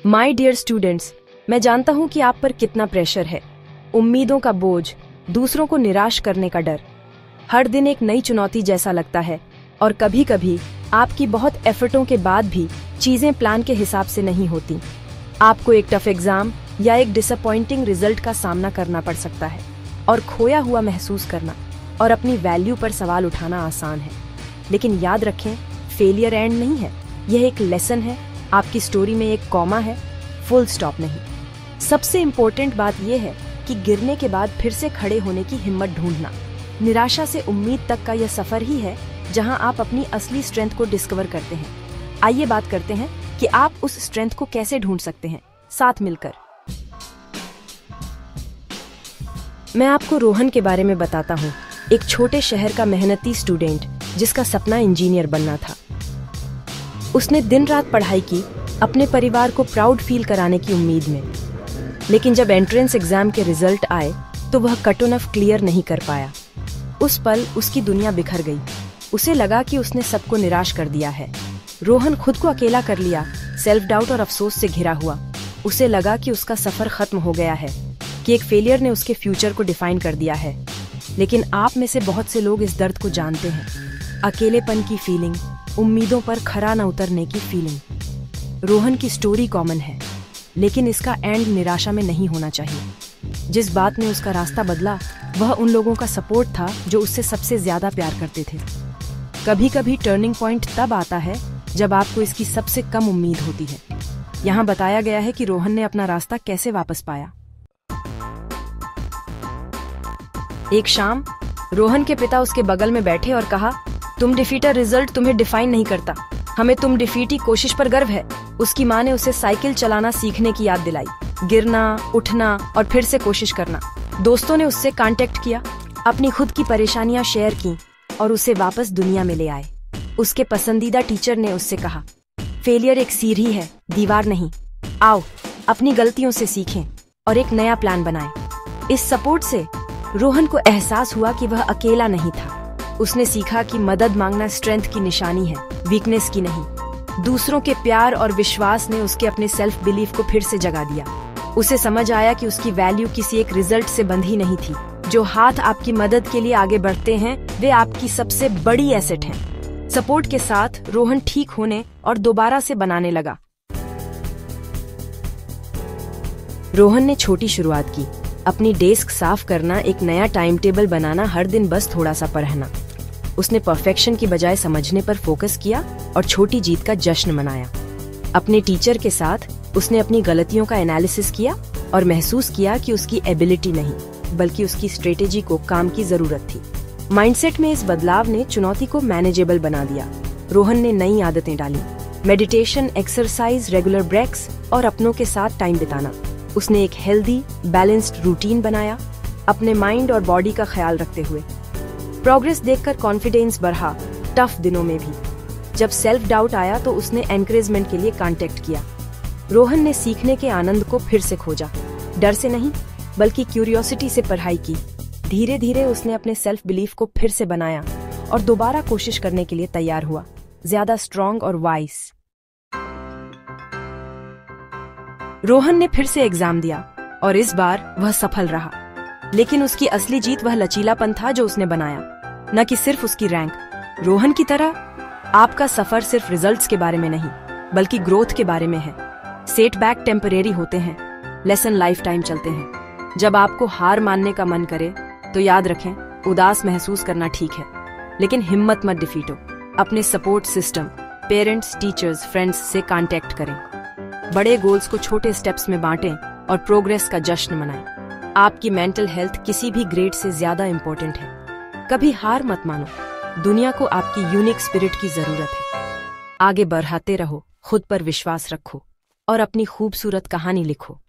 My dear students, मैं जानता हूं कि आप पर कितना प्रेशर है। उम्मीदों का बोझ, दूसरों को निराश करने का डर। हर दिन एक नई चुनौती जैसा लगता है और कभी कभी आपकी बहुत एफर्टों के बाद भी चीजें प्लान के हिसाब से नहीं होती। आपको एक टफ एग्जाम या एक डिसअपॉइंटिंग रिजल्ट का सामना करना पड़ सकता है और खोया हुआ महसूस करना और अपनी वैल्यू पर सवाल उठाना आसान है। लेकिन याद रखें, फेलियर एंड नहीं है, यह एक लेसन है। आपकी स्टोरी में एक कॉमा है, फुल स्टॉप नहीं। सबसे इम्पोर्टेंट बात यह है कि गिरने के बाद फिर से खड़े होने की हिम्मत ढूंढना। निराशा से उम्मीद तक का यह सफर ही है जहां आप अपनी असली स्ट्रेंथ को डिस्कवर करते हैं। आइए बात करते हैं कि आप उस स्ट्रेंथ को कैसे ढूंढ सकते हैं साथ मिलकर। मैं आपको रोहन के बारे में बताता हूँ, एक छोटे शहर का मेहनती स्टूडेंट जिसका सपना इंजीनियर बनना था। उसने दिन रात पढ़ाई की, अपने परिवार को प्राउड फील कराने की उम्मीद में। लेकिन जब एंट्रेंस एग्जाम के रिजल्ट आए तो वह कट ऑफ क्लियर नहीं कर पाया। उस पल उसकी दुनिया बिखर गई। उसे लगा कि उसने सबको निराश कर दिया है। रोहन खुद को अकेला कर लिया, सेल्फ डाउट और अफसोस से घिरा हुआ। उसे लगा कि उसका सफर खत्म हो गया है, कि एक फेलियर ने उसके फ्यूचर को डिफाइन कर दिया है। लेकिन आप में से बहुत से लोग इस दर्द को जानते हैं, अकेलेपन की फीलिंग, उम्मीदों पर खरा न उतरने की फीलिंग। रोहन की स्टोरी कॉमन है, लेकिन इसका एंड निराशा में नहीं होना चाहिए। जिस बात ने उसका रास्ता बदला वह उन लोगों का सपोर्ट था जो उससे सबसे ज्यादा प्यार करते थे। कभी कभी टर्निंग पॉइंट तब आता है जब आपको इसकी सबसे कम उम्मीद होती है। यहाँ बताया गया है कि रोहन ने अपना रास्ता कैसे वापस पाया। एक शाम रोहन के पिता उसके बगल में बैठे और कहा, तुम डिफीटर रिजल्ट तुम्हें डिफाइन नहीं करता, हमें तुम डिफीटी कोशिश पर गर्व है। उसकी माँ ने उसे साइकिल चलाना सीखने की याद दिलाई, गिरना, उठना और फिर से कोशिश करना। दोस्तों ने उससे कांटेक्ट किया, अपनी खुद की परेशानियां शेयर की और उसे वापस दुनिया में ले आए। उसके पसंदीदा टीचर ने उससे कहा, फेलियर एक सीढ़ी है, दीवार नहीं। आओ अपनी गलतियों से सीखें और एक नया प्लान बनाएं। इस सपोर्ट से रोहन को एहसास हुआ कि वह अकेला नहीं था। उसने सीखा कि मदद मांगना स्ट्रेंथ की निशानी है, वीकनेस की नहीं। दूसरों के प्यार और विश्वास ने उसके अपने सेल्फ बिलीफ को फिर से जगा दिया। उसे समझ आया कि उसकी वैल्यू किसी एक रिजल्ट से बंधी नहीं थी। जो हाथ आपकी मदद के लिए आगे बढ़ते हैं वे आपकी सबसे बड़ी एसेट हैं। सपोर्ट के साथ रोहन ठीक होने और दोबारा से बनाने लगा। रोहन ने छोटी शुरुआत की, अपनी डेस्क साफ करना, एक नया टाइम टेबल बनाना, हर दिन बस थोड़ा सा पढ़ना। उसने परफेक्शन की बजाय समझने पर फोकस किया और छोटी जीत का जश्न मनाया। अपने टीचर के साथ उसने अपनी गलतियों का एनालिसिस किया और महसूस किया कि उसकी एबिलिटी नहीं बल्कि उसकी स्ट्रेटेजी को काम की जरूरत थी। माइंडसेट में इस बदलाव ने चुनौती को मैनेजेबल बना दिया। रोहन ने नई आदतें डाली, मेडिटेशन, एक्सरसाइज, रेगुलर ब्रेक्स और अपनों के साथ टाइम बिताना। उसने एक हेल्दी, बैलेंस्ड रूटीन बनाया, अपने माइंड और बॉडी का ख्याल रखते हुए। प्रोग्रेस देखकर कॉन्फिडेंस बढ़ा, टफ दिनों में भी। जब सेल्फ डाउट आया तो उसने एनकरेजमेंट के लिए कांटेक्ट किया। रोहन ने सीखने के आनंद को फिर से खोजा, डर से नहीं बल्कि क्यूरियोसिटी से पढ़ाई की। धीरे धीरे उसने अपने सेल्फ बिलीफ को फिर से बनाया और दोबारा कोशिश करने के लिए तैयार हुआ, ज्यादा स्ट्रॉन्ग और वाइस। रोहन ने फिर से एग्जाम दिया और इस बार वह सफल रहा। लेकिन उसकी असली जीत वह लचीलापन था जो उसने बनाया, न कि सिर्फ उसकी रैंक। रोहन की तरह आपका सफर सिर्फ रिजल्ट्स के बारे में नहीं बल्कि ग्रोथ के बारे में है। सेटबैक टेम्परेरी होते हैं, लेसन लाइफ टाइम चलते हैं। जब आपको हार मानने का मन करे तो याद रखें, उदास महसूस करना ठीक है, लेकिन हिम्मत मत डिफीटो। अपने support system, parents, teachers, friends से कांटेक्ट करें। बड़े गोल्स को छोटे स्टेप्स में बांटें और प्रोग्रेस का जश्न मनाएं। आपकी मेंटल हेल्थ किसी भी ग्रेड से ज्यादा इंपॉर्टेंट है। कभी हार मत मानो, दुनिया को आपकी यूनिक स्पिरिट की जरूरत है। आगे बढ़ाते रहो, खुद पर विश्वास रखो और अपनी खूबसूरत कहानी लिखो।